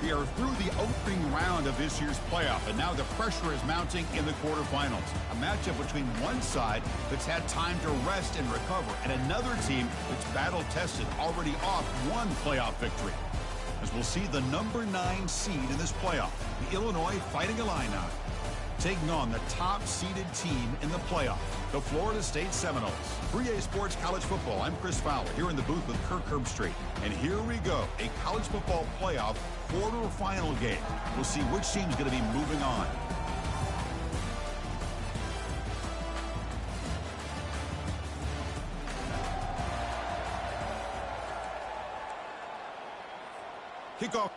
We are through the opening round of this year's playoff, and now the pressure is mounting in the quarterfinals. A matchup between one side that's had time to rest and recover, and another team that's battle-tested, already off one playoff victory. As we'll see the number 9 seed in this playoff, the Illinois Fighting Illini, taking on the top-seeded team in the playoff, the Florida State Seminoles. 3A Sports College Football, I'm Chris Fowler, here in the booth with Kirk Herbstreit. And here we go, a college football playoff quarterfinal game. We'll see which team's going to be moving on. Kickoff.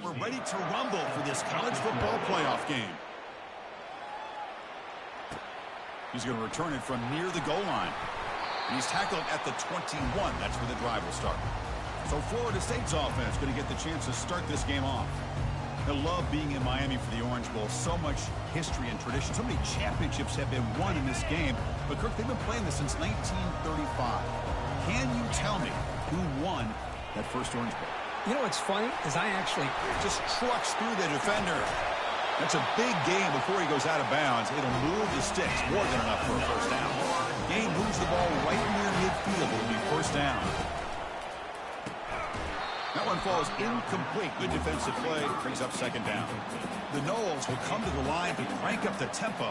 We're ready to rumble for this college football playoff game. He's going to return it from near the goal line. And he's tackled at the 21. That's where the drive will start. So Florida State's offense going to get the chance to start this game off. I love being in Miami for the Orange Bowl. So much history and tradition. So many championships have been won in this game. But, Kirk, they've been playing this since 1935. Can you tell me who won that first Orange Bowl? You know what's funny is I actually just trucks through the defender. That's a big gain before he goes out of bounds. It'll move the sticks more than enough for a first down. Gain moves the ball right near midfield. It'll be first down. That one falls incomplete. Good defensive play. Brings up second down. The Noles will come to the line to crank up the tempo.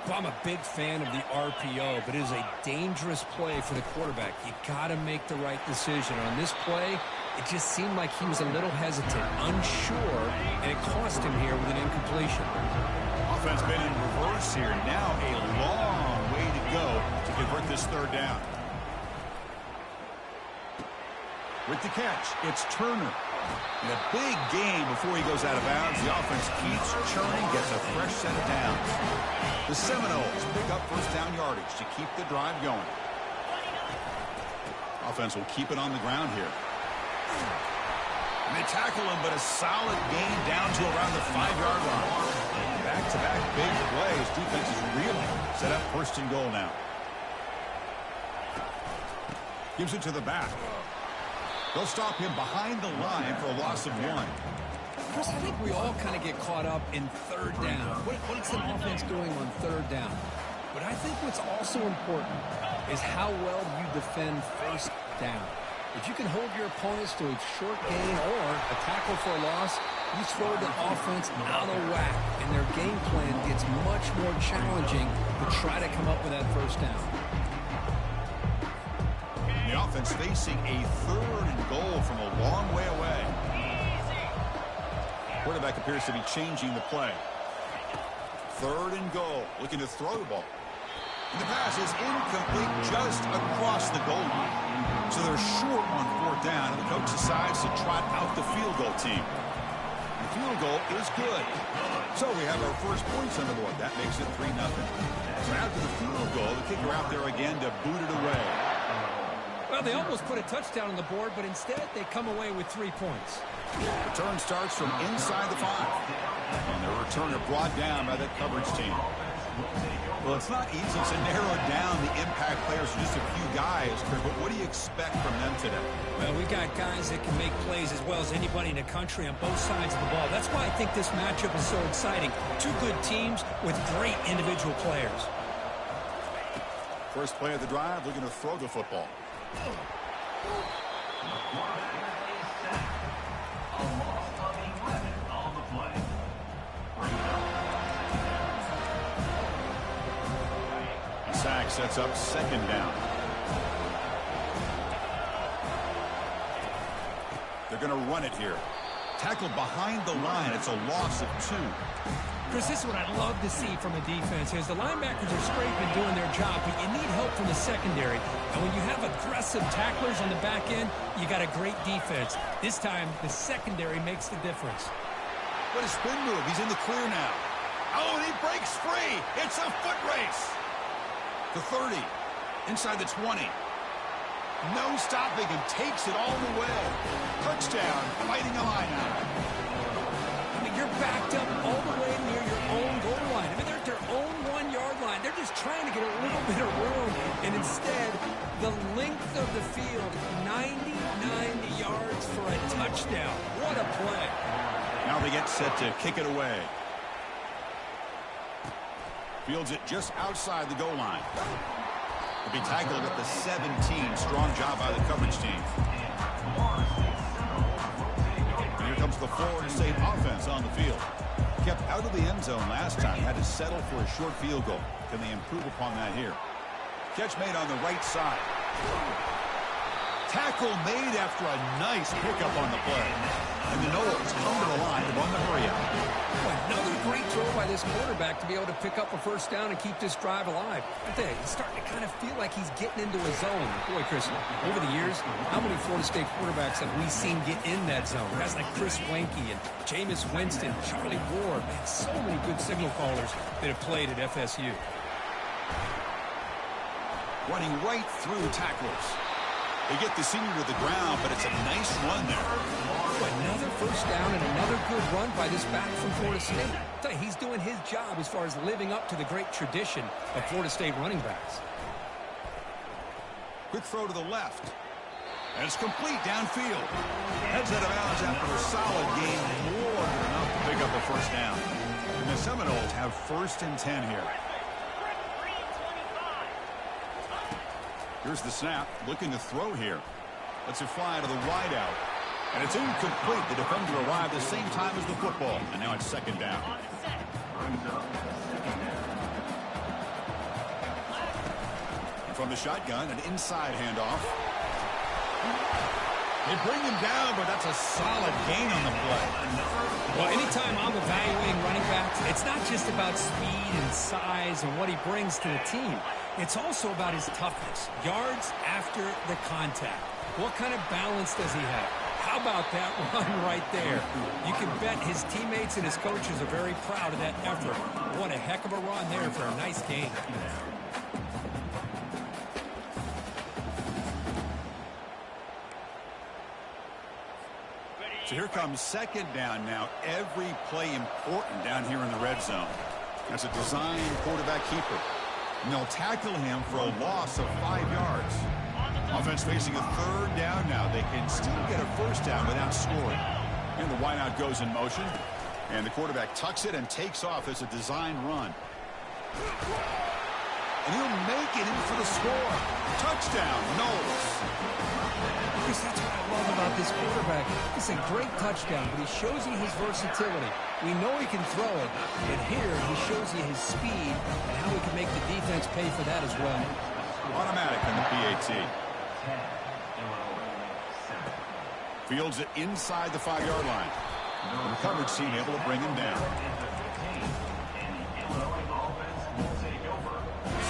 Well, I'm a big fan of the RPO, but it is a dangerous play for the quarterback. You got to make the right decision. On this play, it just seemed like he was a little hesitant, unsure, and it cost him here with an incompletion. Offense been in reverse here. Now a long way to go to convert this third down. With the catch, it's Turner. And a big gain before he goes out of bounds. The offense keeps churning, gets a fresh set of downs. The Seminoles pick up first down yardage to keep the drive going. Offense will keep it on the ground here. And they tackle him, but a solid gain down to around the 5-yard line. Back-to-back big plays. Defense is really set up first and goal now. Gives it to the back. They'll stop him behind the line for a loss of 1. Chris, I think we all kind of get caught up in third down. What's the offense doing on third down? But I think what's also important is how well you defend first down. If you can hold your opponents to a short gain or a tackle for a loss, You throw the offense out of whack, and their game plan gets much more challenging to try to come up with that first down. The offense facing a 3rd and goal from a long way away. Quarterback appears to be changing the play. 3rd and goal, looking to throw the ball. And the pass is incomplete just across the goal line. So they're short on 4th down, and the coach decides to trot out the field goal team. The field goal is good. So we have our first points on the board. That makes it 3-0. So after the field goal, the kicker out there again to boot it away. Well, they almost put a touchdown on the board, but instead they come away with 3 points. Return starts from inside the 5. And the returner brought down by the coverage team. Well, it's not easy to narrow down the impact players to just a few guys, but what do you expect from them today? Well, we got guys that can make plays as well as anybody in the country on both sides of the ball. That's why I think this matchup is so exciting. 2 good teams with great individual players. First play of the drive, looking to throw the football. Sack sets up 2nd down. They're going to run it here. Tackled behind the line. It's a loss of 2. Chris, this is what I love to see from a defense. As the linebackers are scraping, doing their job, but you need help from the secondary. And when you have aggressive tacklers on the back end, you got a great defense. This time, the secondary makes the difference. What a spin move. He's in the clear now. Oh, and he breaks free. It's a foot race. The 30, inside the 20. No stopping him, takes it all the way. Touchdown, fighting a lineout. I mean, you're backed up all the way near your own goal line. I mean, they're at their own 1-yard line. They're just trying to get a little bit of room. And instead, the length of the field, 99 yards for a touchdown. What a play. Now they get set to kick it away. Fields it just outside the goal line. Will be tackled at the 17. Strong job by the coverage team. And here comes the Florida State offense on the field. Kept out of the end zone last time. Had to settle for a short field goal. Can they improve upon that here? Catch made on the right side. Tackle made after a nice pickup on the play. And the Noles come to the line to run the hurry out. Another great throw by this quarterback to be able to pick up a first down and keep this drive alive. I think he's starting to kind of feel like he's getting into a zone. Boy, Chris, over the years, how many Florida State quarterbacks have we seen get in that zone? Guys like Chris Weinke and Jameis Winston, Charlie Ward, man, so many good signal callers that have played at FSU. Running right through tacklers. They get the senior to the ground, but it's a nice run there. Another first down and another good run by this back from Florida State. I tell you, he's doing his job as far as living up to the great tradition of Florida State running backs. Quick throw to the left. And it's complete downfield. Heads out of bounds after a solid game. More than enough to pick up a first down. And the Seminoles have 1st and 10 here. Here's the snap, looking to throw here. Lets it fly to the wide out. And it's incomplete. The defender arrived the same time as the football. And now it's 2nd down. And from the shotgun, an inside handoff. They bring him down, but that's a solid gain on the play. Well, anytime I'm evaluating running backs, it's not just about speed and size and what he brings to the team. It's also about his toughness. Yards after the contact. What kind of balance does he have? How about that run right there? You can bet his teammates and his coaches are very proud of that effort. What a heck of a run there for a nice gain. So here comes 2nd down now. Every play important down here in the red zone. That's a design quarterback keeper. And they'll tackle him for a loss of 5 yards. Offense facing a 3rd down now. They can still get a first down without scoring. And the wideout goes in motion. And the quarterback tucks it and takes off as a design run. And he'll make it in for the score. Touchdown, Knowles. Chris, that's what I love about this quarterback. It's a great touchdown, but he shows you his versatility. We know he can throw it, and here he shows you his speed and how he can make the defense pay for that as well. Automatic in the PAT. Fields it inside the 5-yard line. The coverage team able to bring him down.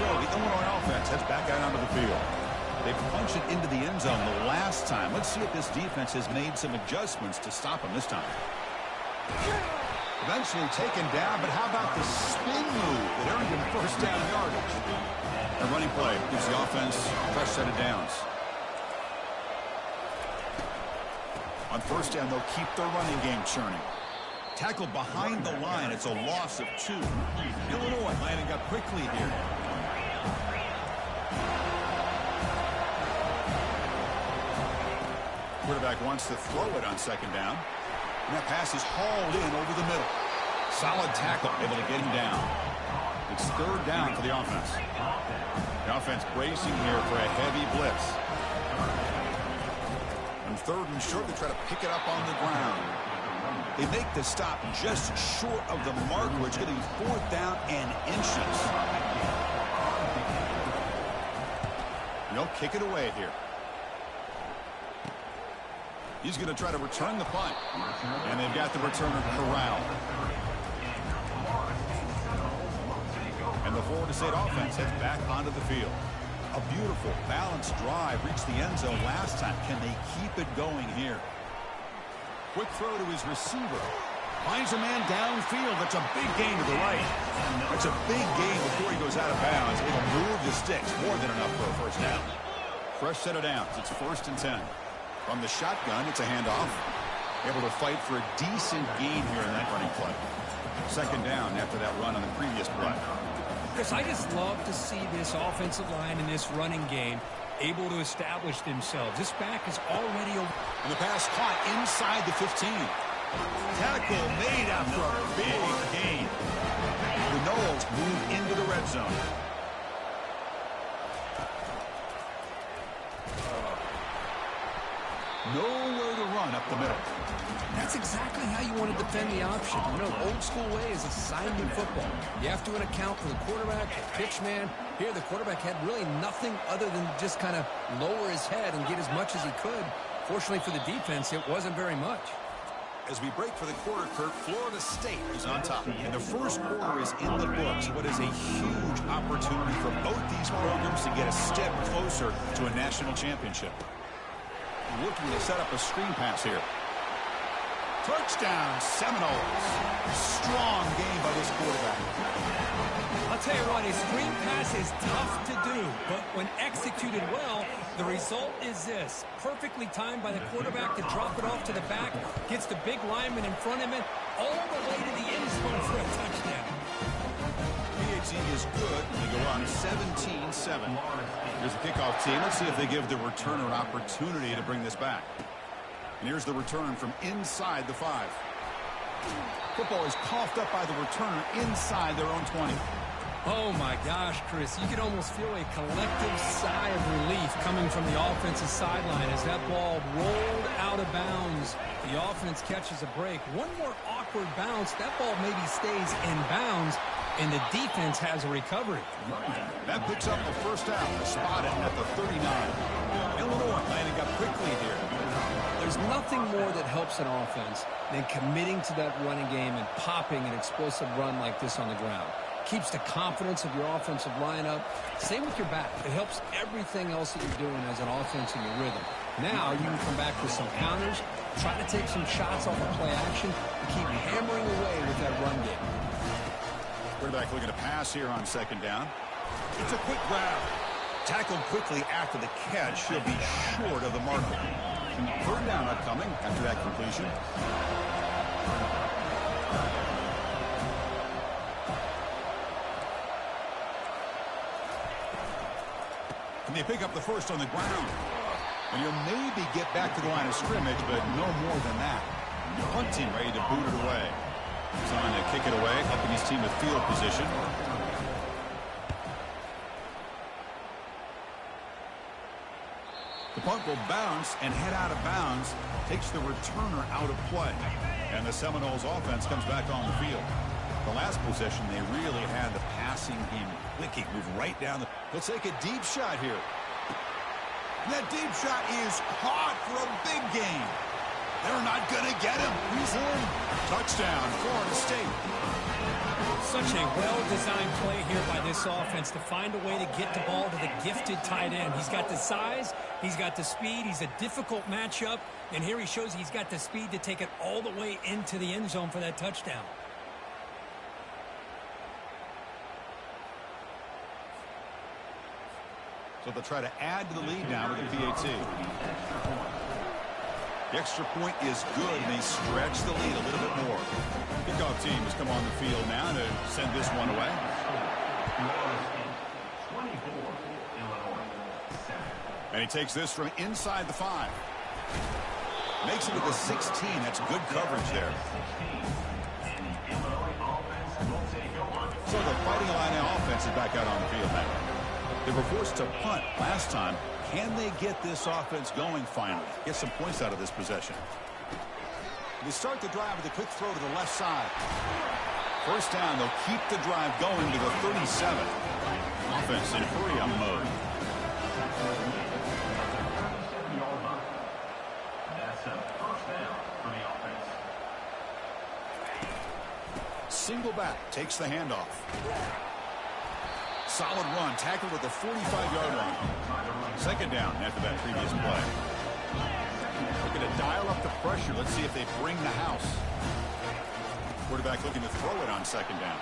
So the Illinois offense heads back out onto the field. They punched it into the end zone the last time. Let's see if this defense has made some adjustments to stop him this time. Eventually taken down, but how about the spin move that earned him first down yardage? A running play gives the offense a fresh set of downs. On first down, they'll keep their running game churning. Tackled behind the line. It's a loss of 2. Illinois lining up quickly here. Quarterback wants to throw it on second down. And that pass is hauled in over the middle. Solid tackle, able to get him down. It's third down for the offense. The offense bracing here for a heavy blitz. On third and short, they try to pick it up on the ground. They make the stop just short of the mark, where it's going to be fourth down and inches. And they'll kick it away here. He's going to try to return the punt. And they've got the returner corralled. And the Florida State offense heads back onto the field. A beautiful, balanced drive reached the end zone last time. Can they keep it going here? Quick throw to his receiver. Finds a man downfield. That's a big gain to the right. That's a big gain before he goes out of bounds. It'll move the sticks. More than enough for a first down. Fresh set of downs. It's first and 10. From the shotgun, it's a handoff. Able to fight for a decent gain here in that running play. Second down after that run on the previous play. Chris, I just love to see this offensive line in this running game able to establish themselves. This back is already over. And the pass caught inside the 15. Tackle made after a big gain. The Knowles move into the red zone. Nowhere to run up the middle. That's exactly how you want to defend the option. You know, old school way is assignment football. You have to account for the quarterback, the pitch man. Here, the quarterback had really nothing other than just kind of lower his head and get as much as he could. Fortunately for the defense, it wasn't very much. As we break for the quarter, Kurt, Florida State is on top. And the first quarter is in the books. What is a huge opportunity for both these programs to get a step closer to a national championship. Looking to set up a screen pass here. Touchdown, Seminoles. Strong game by this quarterback. I'll tell you what, a screen pass is tough to do, but when executed well, the result is this. Perfectly timed by the quarterback to drop it off to the back, gets the big lineman in front of him, all the way to the end zone for a touchdown. PAT is good. They go on 17-7. Here's the kickoff team. Let's see if they give the returner an opportunity to bring this back. And here's the return from inside the 5. Football is coughed up by the returner inside their own 20. Oh, my gosh, Chris. You could almost feel a collective sigh of relief coming from the offensive sideline as that ball rolled out of bounds. The offense catches a break. One more awkward bounce. That ball maybe stays in bounds, and the defense has a recovery. That picks up the first down. Spotted at the 39. Illinois lining up quickly here. There's nothing more that helps an offense than committing to that running game and popping an explosive run like this on the ground. Keeps the confidence of your offensive lineup. Same with your back. It helps everything else that you're doing as an offense in your rhythm. Now you can come back with some counters, try to take some shots off of play action, and keep hammering away with that run game. Quarterback looking to pass here on second down. It's a quick grab. Tackled quickly after the catch. He'll be short of the marker. Third down upcoming after that completion. And they pick up the first on the ground. And you'll maybe get back to the line of scrimmage, but no more than that. Punt team ready to boot it away. He's on to kick it away, helping his team with field position. punt will bounce and head out of bounds. Takes the returner out of play. And the Seminoles offense comes back on the field. The last possession, they really had the passing game clicking. Move right down the... Let's take a deep shot here. That deep shot is caught for a big gain. They're not going to get him. He's in. Touchdown, Florida State. Such a well-designed play here by this offense to find a way to get the ball to the gifted tight end. He's got the size, he's got the speed, he's a difficult matchup, and here he shows he's got the speed to take it all the way into the end zone for that touchdown. So they'll try to add to the lead now with the PAT. The extra point is good, and they stretch the lead a little bit more. Kickoff team has come on the field now to send this one away. And he takes this from inside the 5. Makes it with the 16. That's good coverage there. So the Fighting Illini offense is back out on the field now. They were forced to punt last time. Can they get this offense going finally? Get some points out of this possession. They start the drive with a quick throw to the left side. First down, they'll keep the drive going to the 37. Offense in hurry-up mode. Single back, takes the handoff. Solid run, tackled at the 45-yard line. Second down after that previous play. Looking to dial up the pressure. Let's see if they bring the house. Quarterback looking to throw it on second down.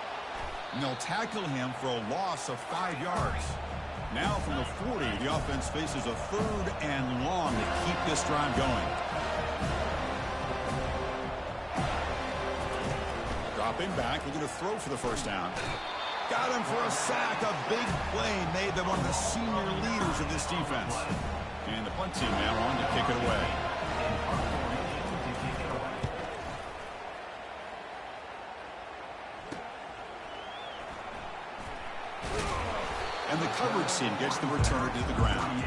And they'll tackle him for a loss of 5 yards. Now from the 40, the offense faces a 3rd and long to keep this drive going. Dropping back, looking to throw for the first down. Got him for a sack. A big play made by one of the senior leaders of this defense. And the punt team now on to kick it away. And the coverage team gets the returner to the ground.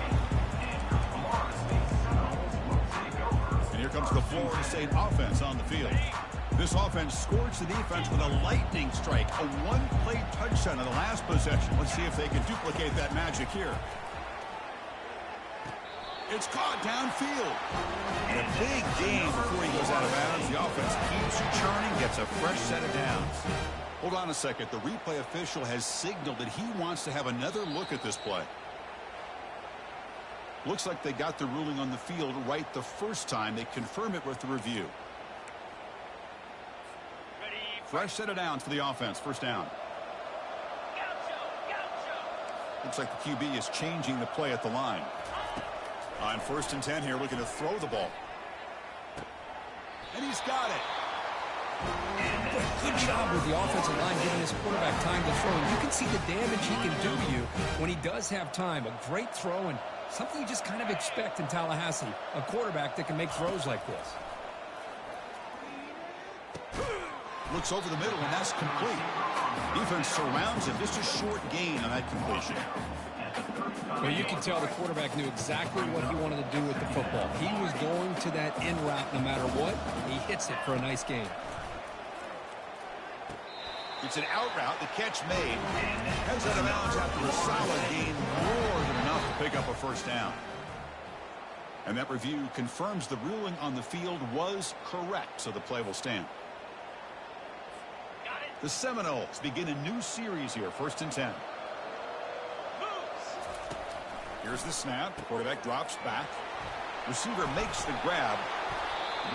And here comes the Florida State offense on the field. This offense scorched the defense with a lightning strike, a one-play touchdown in the last possession. Let's see if they can duplicate that magic here. It's caught downfield. And a big gain before he goes out of bounds. The offense keeps churning, gets a fresh set of downs. Hold on a second. The replay official has signaled that he wants to have another look at this play. Looks like they got the ruling on the field right the first time. They confirm it with the review. Fresh set of downs for the offense. First down. Looks like the QB is changing the play at the line. On 1st and 10 here, looking to throw the ball. And he's got it. Good job with the offensive line giving his quarterback time to throw. And you can see the damage he can do to you when he does have time. A great throw and something you just kind of expect in Tallahassee. A quarterback that can make throws like this. Looks over the middle, and that's complete. Defense surrounds him. Just a short gain on that completion. Well, you can tell the quarterback knew exactly what he wanted to do with the football. He was going to that in route no matter what. He hits it for a nice gain. It's an out route. The catch made. Heads out of bounds after a solid gain. More than enough to pick up a first down. And that review confirms the ruling on the field was correct, so the play will stand. The Seminoles begin a new series here, 1st and 10. Here's the snap. The quarterback drops back. Receiver makes the grab.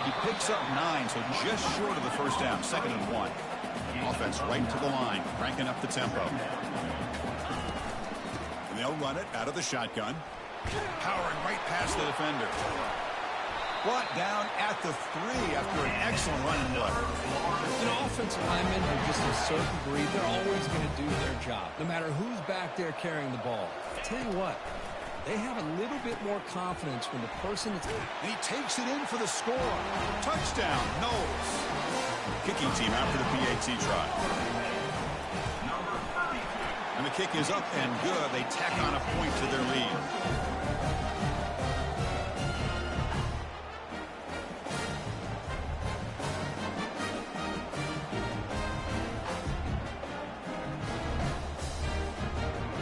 He picks up 9, so just short of the first down. 2nd and 1. Offense right to the line, cranking up the tempo. And they'll run it out of the shotgun. Powering right past the defender. Brought down at the 3 after an excellent running play. You know, offensive linemen are just a certain breed. They're always going to do their job, no matter who's back there carrying the ball. I tell you what, they have a little bit more confidence when the person is... And he takes it in for the score. Touchdown, Knowles. Kicking team after the PAT try. And the kick is up and good. They tack on a point to their lead.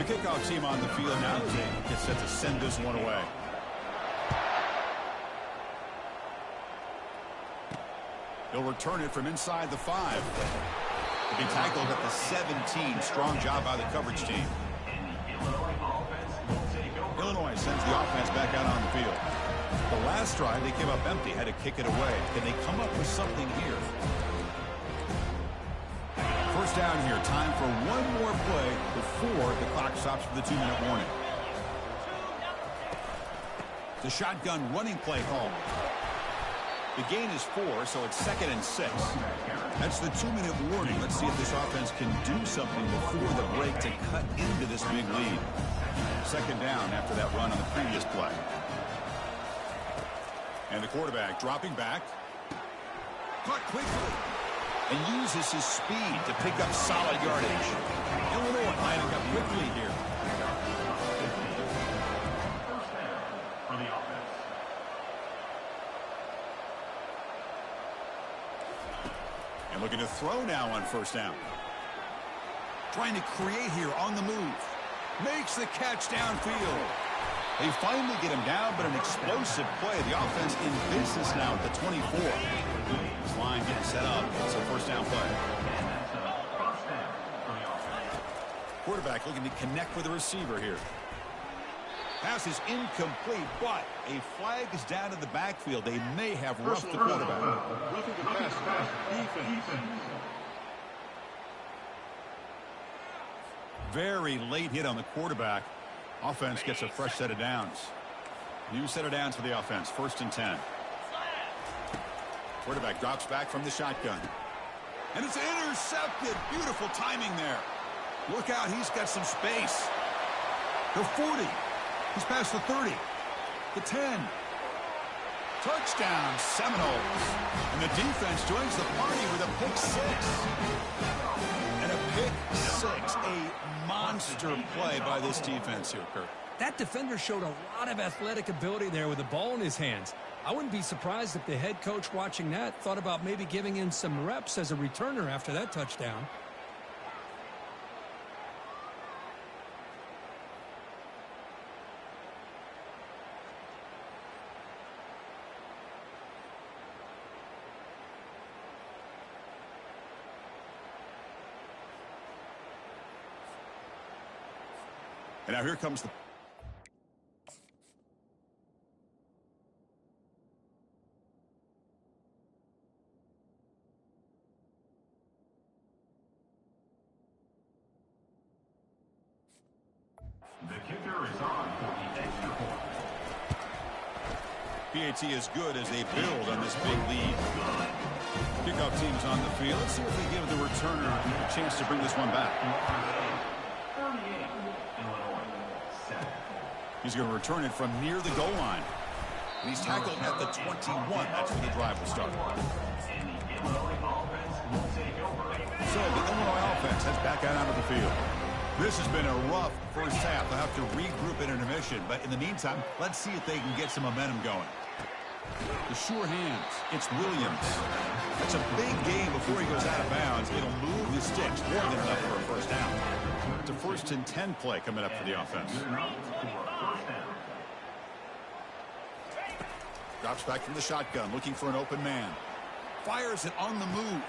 The kickoff team on the field now as they get set to send this one away. He'll return it from inside the 5. He'll be tackled at the 17. Strong job by the coverage team. Illinois sends the offense back out on the field. The last drive, they came up empty, had to kick it away. Can they come up with something here? First down here. Time for one more play before the clock stops for the 2-minute warning. The shotgun running play call. The gain is 4, so it's 2nd and 6. That's the 2-minute warning. Let's see if this offense can do something before the break to cut into this big lead. 2nd down after that run on the previous play. And the quarterback dropping back. Caught quickly. And uses his speed to pick up solid yardage. Illinois lining up quickly here. For the offense. And looking to throw now on first down. Trying to create here on the move. Makes the catch downfield. They finally get him down, but an explosive play. The offense in business now at the 24. This line getting set up. It's a first down play. Quarterback looking to connect with the receiver here. Pass is incomplete, but a flag is down in the backfield. They may have roughed the quarterback. Roughing the pass. Defense. Very late hit on the quarterback. Offense gets a fresh set of downs. New set of downs for the offense. 1st and 10. Quarterback drops back from the shotgun. And it's intercepted. Beautiful timing there. Look out. He's got some space. The 40. He's past the 30. The 10. Touchdown, Seminoles. And the defense joins the party with a pick 6. And a pick 6. A monster play by this defense here, Kirk. That defender showed a lot of athletic ability there with the ball in his hands. I wouldn't be surprised if the head coach watching that thought about maybe giving him some reps as a returner after that touchdown. And now here comes the... The kicker is on for the extra point. PAT is good as they build on this big lead. Kickoff team's on the field. Let's see if they give the returner a chance to bring this one back. He's going to return it from near the goal line. And he's tackled at the 21. That's where the drive will start. So the Illinois offense heads back out onto the field. This has been a rough first half. They'll have to regroup in intermission. But in the meantime, let's see if they can get some momentum going. The sure hands. It's Williams. That's a big game before he goes out of bounds. It'll move the sticks more than enough for a first down. It's a 1st and 10 play coming up for the offense. Drops back from the shotgun, looking for an open man. Fires it on the move.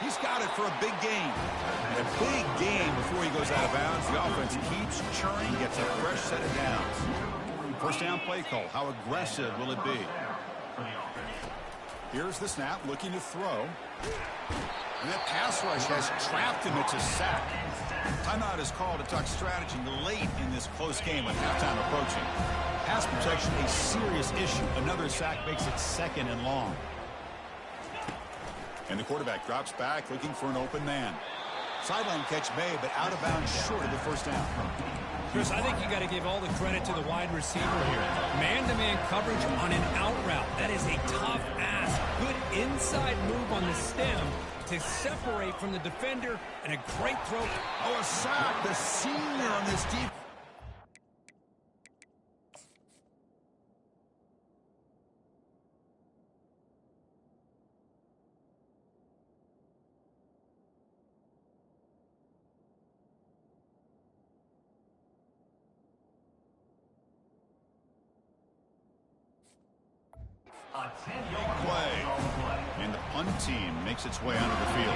He's got it for a big gain. And a big gain before he goes out of bounds. The offense keeps churning, gets a fresh set of downs. First down play call. How aggressive will it be? Here's the snap, looking to throw. And that pass rush has trapped him. It's a sack. Timeout is called to talk strategy late in this close game with halftime approaching. Pass protection, a serious issue. Another sack makes it 2nd and long. And the quarterback drops back, looking for an open man. Sideline catch made, but out of bounds short of the first down. Chris, I think you got to give all the credit to the wide receiver here. Man-to-man coverage on an out route. That is a tough ask. Good inside move on the stem to separate from the defender, and a great throw. Oh, a sack. The senior on this deep. Big play. And the punt team makes its way onto the field.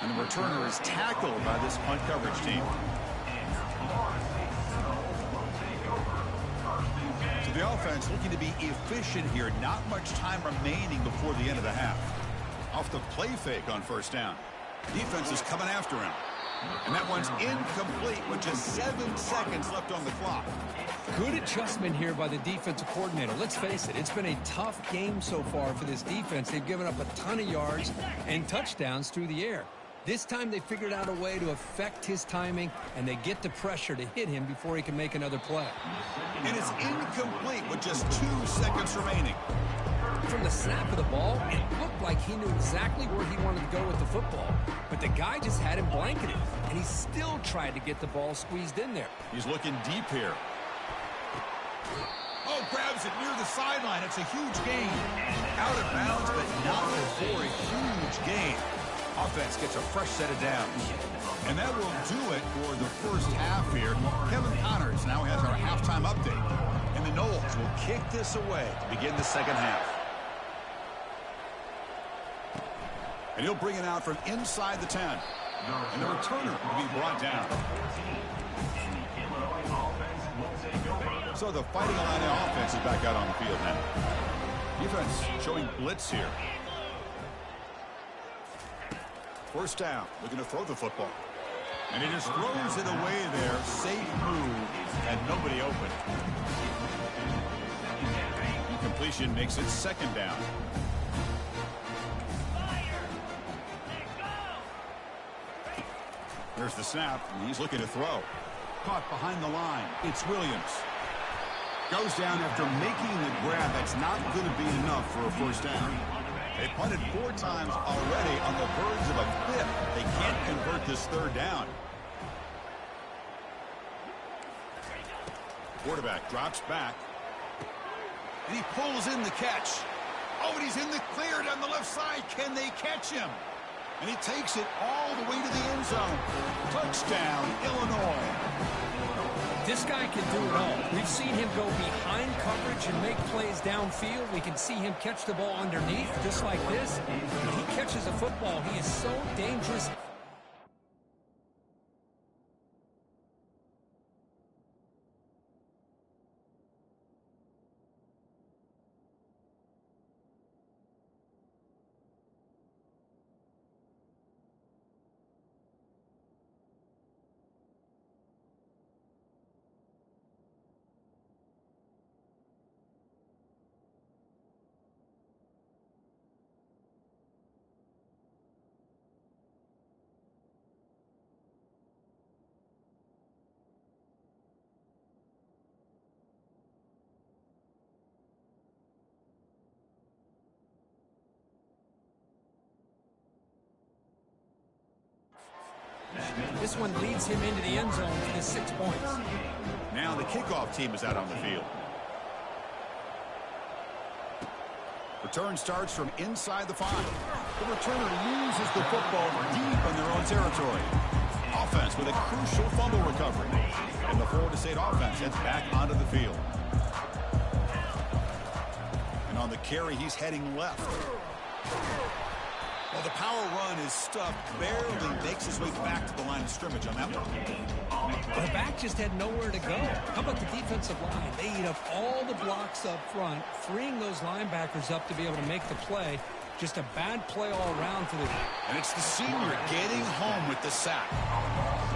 And the returner is tackled by this punt coverage team. So the offense looking to be efficient here. Not much time remaining before the end of the half. Off the play fake on first down. Defense is coming after him. And that one's incomplete with just 7 seconds left on the clock. Good adjustment here by the defensive coordinator. Let's face it, it's been a tough game so far for this defense. They've given up a ton of yards and touchdowns through the air. This time they figured out a way to affect his timing, and they get the pressure to hit him before he can make another play. And it's incomplete with just 2 seconds remaining. From the snap of the ball, it looked like he knew exactly where he wanted to go with the football. But the guy just had him blanketed, and he still tried to get the ball squeezed in there. He's looking deep here. Oh, grabs it near the sideline. It's a huge gain. Out of bounds, but not before a huge gain. Offense gets a fresh set of downs. And that will do it for the first half here. Kevin Connors now has our halftime update. And the Noles will kick this away to begin the second half. And he'll bring it out from inside the 10. And the returner will be brought down. So the Fighting Illini offense is back out on the field now. Defense showing blitz here. First down, looking to throw the football. And he just throws it away there. Safe move, and nobody open. Incompletion makes it second down. There's the snap, and he's looking to throw. Caught behind the line. It's Williams. Goes down after making the grab. That's not going to be enough for a first down. They punted 4 times already on the verge of a 5th. They can't convert this third down. Quarterback drops back. And he pulls in the catch. Oh, and he's in the clear down the left side. Can they catch him? And he takes it all the way to the end zone. Touchdown, Illinois. This guy can do it all. We've seen him go behind coverage and make plays downfield. We can see him catch the ball underneath, just like this. When he catches a football, he is so dangerous. This one leads him into the end zone for the 6 points. Now the kickoff team is out on the field. Return starts from inside the 5. The returner loses the football deep in their own territory. Offense with a crucial fumble recovery. And the Florida State offense heads back onto the field. And on the carry, he's heading left. Well, the power run is stuffed, barely makes his way back to the line of scrimmage on that one. The back just had nowhere to go. How about the defensive line? They eat up all the blocks up front, freeing those linebackers up to be able to make the play. Just a bad play all around for the... And it's the senior getting home with the sack.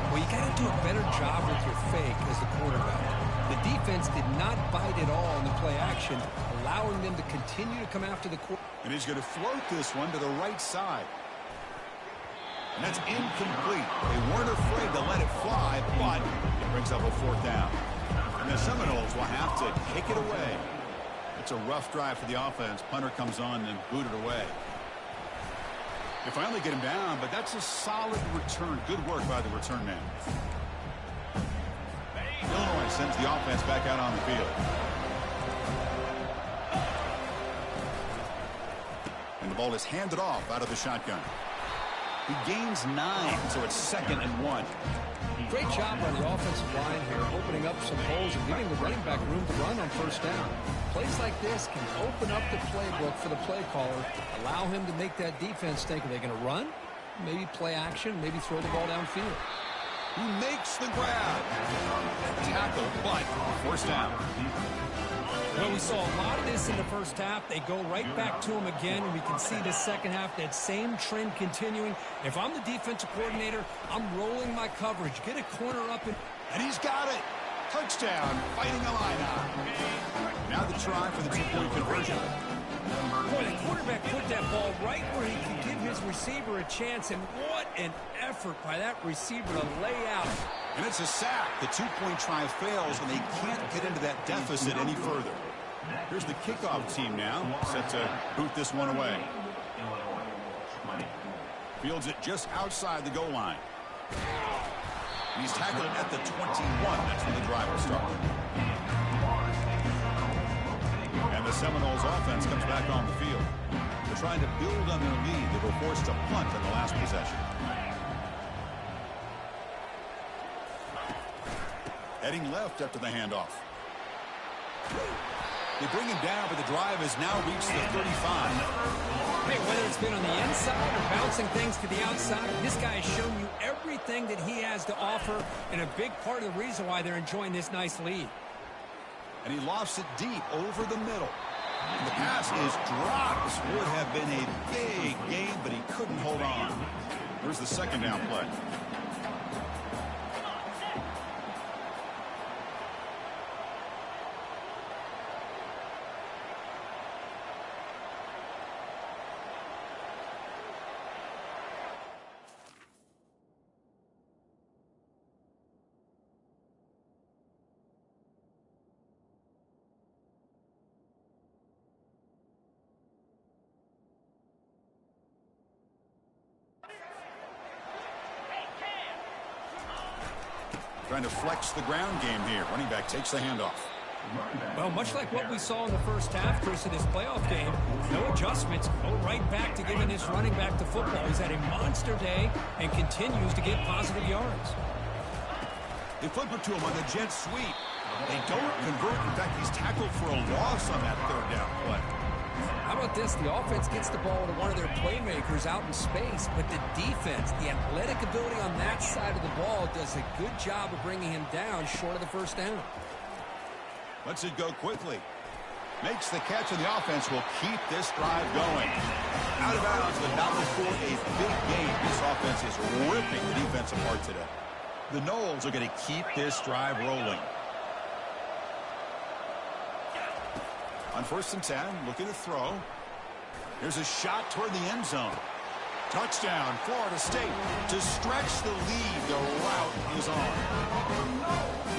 Well, you got to do a better job with your fake as the quarterback. The defense did not bite at all in the play action, allowing them to continue to come after the quarterback. And he's going to float this one to the right side. And that's incomplete. They weren't afraid to let it fly, but it brings up a 4th down. And the Seminoles will have to kick it away. It's a rough drive for the offense. Punter comes on and booted away. They finally get him down, but that's a solid return. Good work by the return man. Illinois sends the offense back out on the field. And the ball is handed off out of the shotgun. He gains 9, so it's 2nd and 1. Great job by the offensive line here, opening up some holes and giving the running back room to run on first down. Plays like this can open up the playbook for the play caller, allow him to make that defense think, are they going to run? Maybe play action, maybe throw the ball downfield. He makes the grab. Tackle, but first down. Well, we saw a lot of this in the first half. They go right back to him again, and we can see the second half, that same trend continuing. If I'm the defensive coordinator, I'm rolling my coverage. Get a corner up. And he's got it. Touchdown, fighting Illini. Now the try for the 2-point conversion. Boy, the quarterback put that ball right where he could give his receiver a chance, and what an effort by that receiver to lay out. And it's a sack. The 2-point try fails, and they can't get into that deficit any further. Here's the kickoff team now, set to boot this one away. Fields it just outside the goal line. He's tackled at the 21. That's when the drive will start. And the Seminoles offense comes back on the field. They're trying to build on their lead. They were forced to punt on the last possession. Heading left after the handoff. They bring him down, but the drive has now reached the 35. Hey, whether it's been on the inside or bouncing things to the outside, this guy has shown you everything that he has to offer, and a big part of the reason why they're enjoying this nice lead. And he lofts it deep over the middle. And the pass is dropped. Would have been a big game, but he couldn't hold on. Here's the second down play. Trying to flex the ground game here. Running back takes the handoff. Well, much like what we saw in the first half, Chris, of this playoff game, no adjustments. Go right back to giving this running back the football. He's had a monster day and continues to get positive yards. They flip it to him on the jet sweep. They don't convert. In fact, he's tackled for a loss on that third down play. How about this? The offense gets the ball to one of their playmakers out in space, but the defense, the athletic ability on that side of the ball, does a good job of bringing him down short of the first down. Lets it go quickly. Makes the catch, and the offense will keep this drive going. Out of bounds, but not before a big game. This offense is ripping the defense apart today. The Noles are going to keep this drive rolling. On 1st and 10, looking to throw. Here's a shot toward the end zone. Touchdown, Florida State. To stretch the lead, the route is on.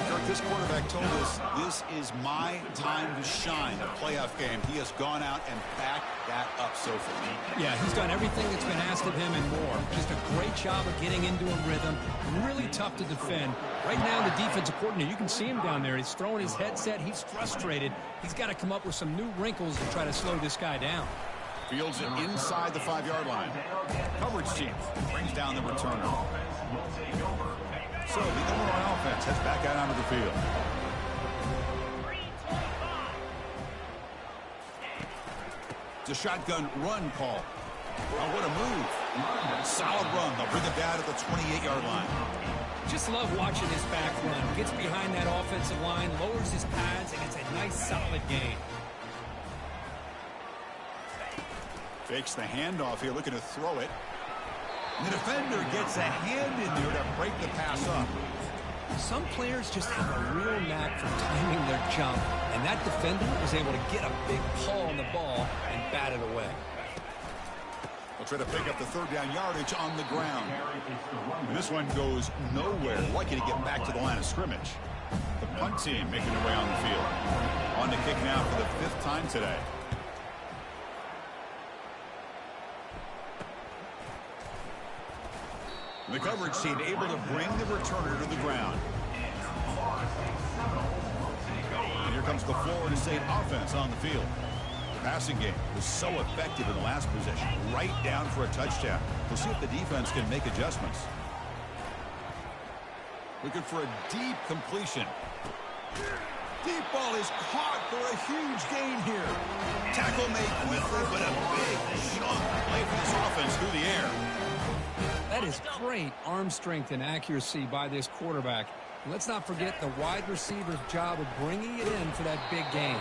Kirk, this quarterback told us this is my time to shine. A playoff game. He has gone out and backed that up so far. Yeah, he's done everything that's been asked of him and more. Just a great job of getting into a rhythm. Really tough to defend. Right now, the defensive coordinator, you can see him down there. He's throwing his headset. He's frustrated. He's got to come up with some new wrinkles to try to slow this guy down. Fields it inside the 5-yard line. Coverage team brings down the returner. So the Illinois offense heads back out onto the field. It's a shotgun run call. Oh, what a move. Solid run. They'll bring it down at the 28-yard line. Just love watching this back run. Gets behind that offensive line, lowers his pads, and it's a nice, solid gain. Fakes the handoff here, looking to throw it. And the defender gets a hand in there to break the pass up. Some players just have a real knack for timing their jump, and that defender was able to get a big paw on the ball and bat it away. They'll try to pick up the third down yardage on the ground. And this one goes nowhere. Lucky to get back to the line of scrimmage. The punt team making their way on the field. On to kick now for the 5th time today. The coverage team able to bring the returner to the ground. And here comes the Florida State offense on the field. Passing game was so effective in the last possession, right down for a touchdown. We'll see if the defense can make adjustments. Looking for a deep completion. Deep ball is caught for a huge gain here. Tackle made quickly, but a big chunk play for this offense through the air. That is great arm strength and accuracy by this quarterback. And let's not forget the wide receiver's job of bringing it in for that big gain.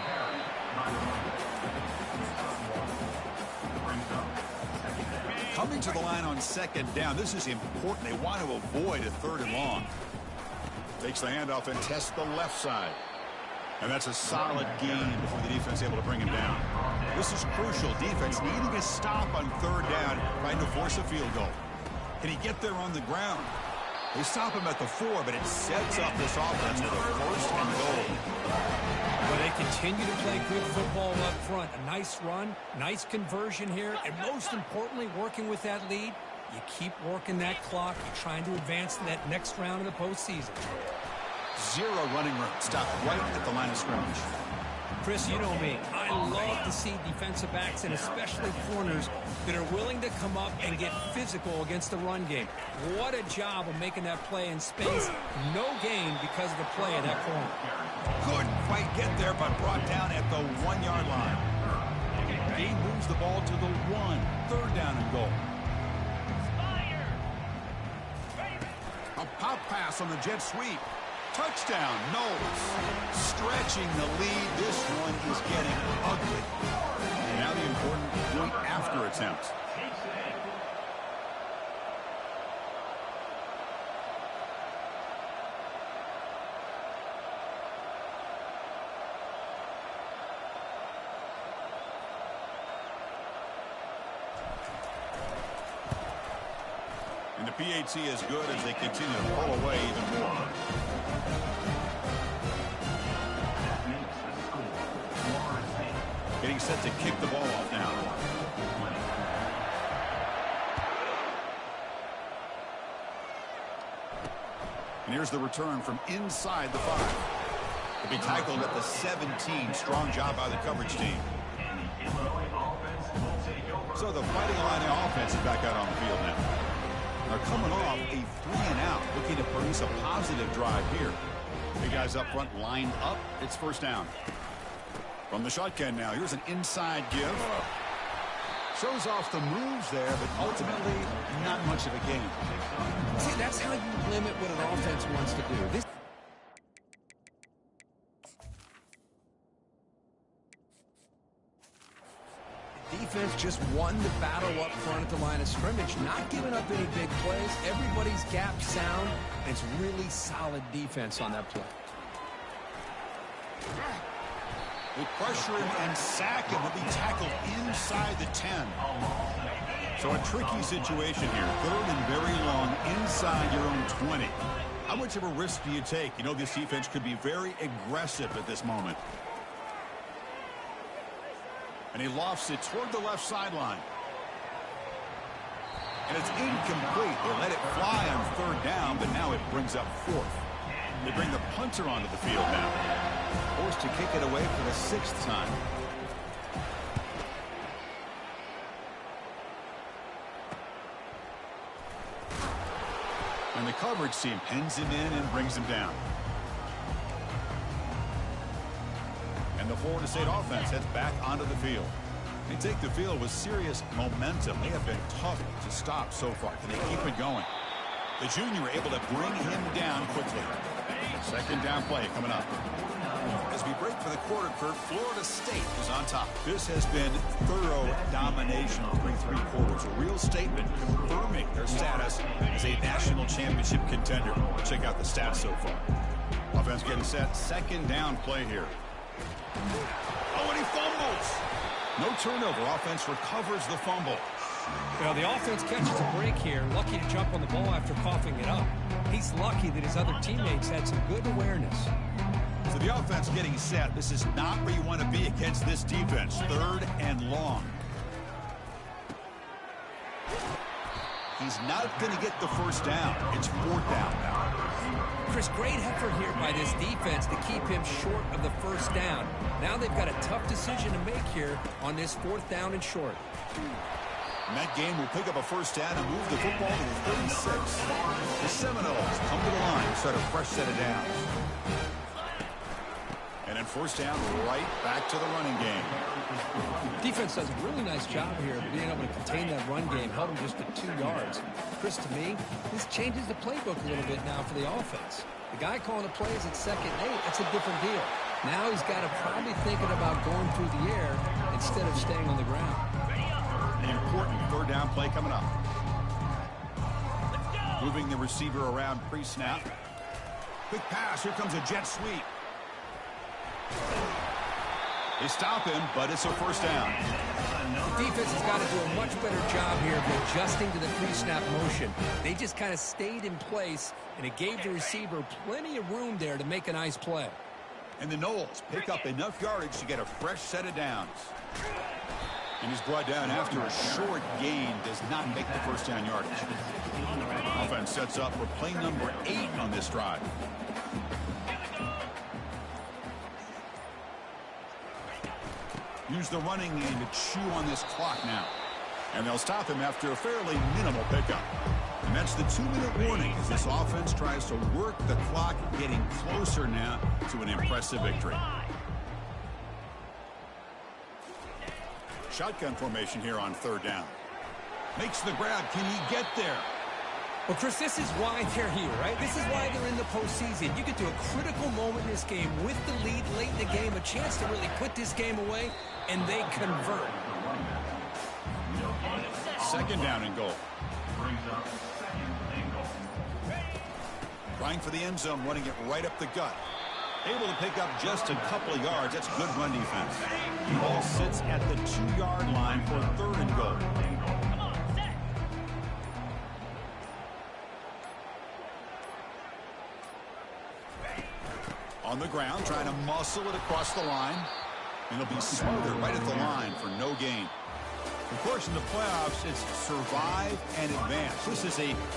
Coming to the line on second down. This is important. They want to avoid a 3rd and long. Takes the handoff and tests the left side. And that's a solid gain before the defense able to bring him down. This is crucial. Defense needing a stop on 3rd down, trying to force a field goal. Can he get there on the ground? They stop him at the 4, but it sets up this offense with a 1st and goal. Well, they continue to play good football up front. A nice run, nice conversion here, and most importantly, working with that lead, you keep working that clock. You're trying to advance to that next round of the postseason. 0 running room. Stopped right at the line of scrimmage. Chris, you know me. I love to see defensive backs and especially corners that are willing to come up and get physical against the run game. What a job of making that play in space. No gain because of the play of that corner. Couldn't quite get there, but brought down at the 1-yard line. He moves the ball to the 1. 3rd down and goal. A pop pass on the jet sweep. Touchdown, Knowles. Stretching the lead. This one is getting ugly. And now the important point after attempt. And the PAT is good as they continue to pull away even more. Getting set to kick the ball off now. And here's the return from inside the 5. To be tackled at the 17. Strong job by the coverage team. So the Fighting Illini offense is back out on the field now. They're coming off a 3-and-out, looking to produce a positive drive here. The guys up front line up. It's 1st down. From the shotgun now, here's an inside give. Shows off the moves there, but ultimately not much of a gain. See, that's how you limit what an offense wants to do. This defense just won the battle up front at the line of scrimmage, not giving up any big plays. Everybody's gap sound, and it's really solid defense on that play. They pressure him and sack him. He'll be tackled inside the 10. So a tricky situation here. 3rd and very long inside your own 20. How much of a risk do you take? You know this defense could be very aggressive at this moment. And he lofts it toward the left sideline. And it's incomplete. They let it fly on 3rd down, but now it brings up 4th. They bring the punter onto the field now. Forced to kick it away for the 6th time. And the coverage team pins him in and brings him down. And the Florida State offense heads back onto the field. They take the field with serious momentum. They have been tough to stop so far. Can they keep it going? The junior able to bring him down quickly. 2nd down play coming up. As we break for the quarter, Kurt, Florida State is on top. This has been thorough domination through 3 quarters. A real statement confirming their status as a national championship contender. Check out the stats so far. Offense getting set. 2nd down play here. Oh, and he fumbles. No turnover. Offense recovers the fumble. Well, the offense catches a break here. Lucky to jump on the ball after coughing it up. He's lucky that his other teammates had some good awareness. So the offense getting set. This is not where you want to be against this defense. 3rd and long. He's not going to get the 1st down. It's 4th down now. Chris, great effort here by this defense to keep him short of the first down. Now they've got a tough decision to make here on this 4th down and short. And that game will pick up a first down and move the football to the 36. The Seminoles come to the line, start a fresh set of downs. And then first down, right back to the running game. Defense does a really nice job here of being able to contain that run game, held them just to 2 yards. Chris, to me, this changes the playbook a little bit now for the offense. The guy calling the plays at 2nd and 8, that's a different deal. Now he's got to probably thinking about going through the air instead of staying on the ground. An important 3rd down play coming up. Moving the receiver around pre-snap. Quick pass. Here comes a jet sweep. They stop him, but it's a first down. The defense has got to do a much better job here of adjusting to the pre-snap motion. They just kind of stayed in place, and it gave the receiver plenty of room there to make a nice play. And the Noles pick up enough yardage to get a fresh set of downs. And he's brought down after a short gain, does not make the first down yardage. Offense sets up for play number 8 on this drive. Use the running game to chew on this clock now. And they'll stop him after a fairly minimal pickup. And that's the 2-minute warning as this offense tries to work the clock, getting closer now to an impressive victory. Shotgun formation here on 3rd down. Makes the grab. Can he get there? Well, Chris, this is why they're here, right? This is why they're in the postseason. You get to a critical moment in this game with the lead late in the game, a chance to really put this game away, and they convert. 2nd down and goal. Trying for the end zone, running it right up the gut. Able to pick up just a couple of yards. That's good run defense. The ball sits at the 2-yard line for 3rd and goal. On the ground, trying to muscle it across the line. And it'll be smothered right at the line for no gain. Of course, in the playoffs, it's survive and advance. This is a